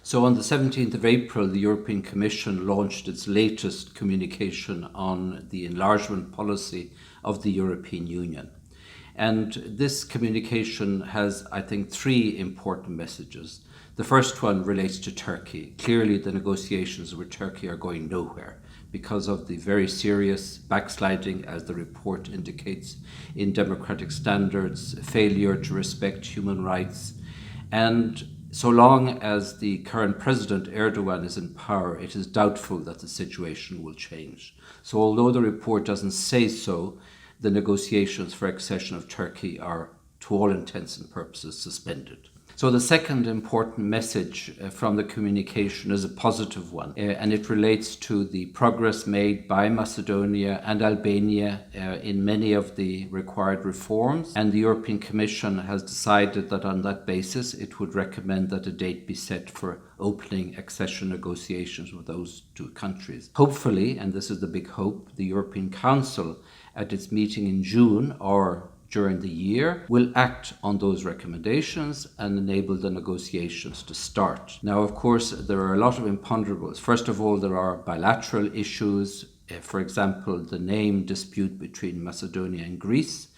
So on the 17th of April, the European Commission launched its latest communication on the enlargement policy of the European Union. And this communication has, I think, three important messages. The first one relates to Turkey. Clearly, the negotiations with Turkey are going nowhere because of the very serious backsliding, as the report indicates, in democratic standards, failure to respect human rights. And so long as the current president, Erdogan, is in power, it is doubtful that the situation will change. So although the report doesn't say so, the negotiations for accession of Turkey are, to all intents and purposes, suspended. So the second important message from the communication is a positive one, and it relates to the progress made by Macedonia and Albania in many of the required reforms. And the European Commission has decided that on that basis it would recommend that a date be set for opening accession negotiations with those two countries. Hopefully, and this is the big hope, the European Council at its meeting in June or during the year will act on those recommendations and enable the negotiations to start. Now, of course, there are a lot of imponderables. First of all, there are bilateral issues, for example, the name dispute between Macedonia and Greece.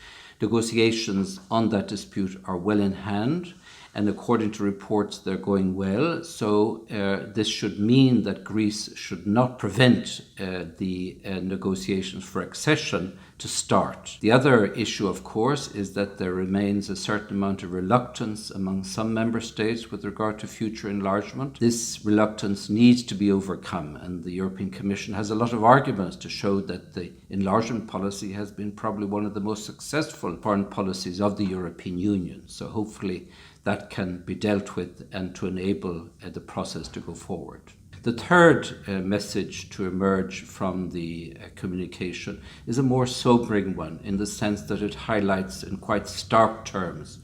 Negotiations on that dispute are well in hand, and according to reports, they're going well. So this should mean that Greece should not prevent the negotiations for accession to start. The other issue, of course, is that there remains a certain amount of reluctance among some member states with regard to future enlargement. This reluctance needs to be overcome, and the European Commission has a lot of arguments to show that the enlargement policy has been probably one of the most successful foreign policies of the European Union. So hopefully that can be dealt with and to enable the process to go forward. The third message to emerge from the communication is a more sobering one, in the sense that it highlights in quite stark terms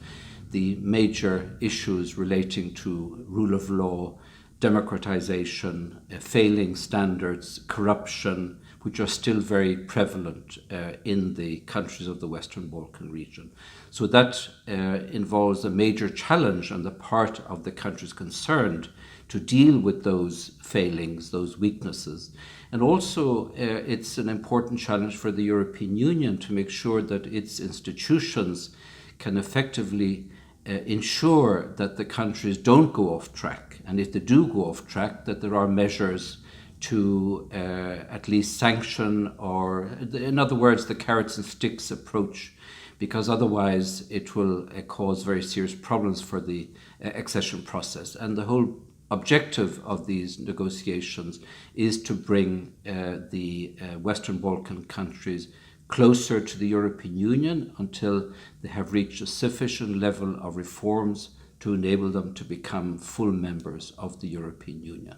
the major issues relating to rule of law, democratization, failing standards, corruption, which are still very prevalent in the countries of the Western Balkan region. So that involves a major challenge on the part of the countries concerned to deal with those failings, those weaknesses. And also it's an important challenge for the European Union to make sure that its institutions can effectively ensure that the countries don't go off track. And if they do go off track, that there are measures to at least sanction, or in other words, the carrots and sticks approach, because otherwise it will cause very serious problems for the accession process. And the whole objective of these negotiations is to bring the Western Balkan countries closer to the European Union until they have reached a sufficient level of reforms to enable them to become full members of the European Union.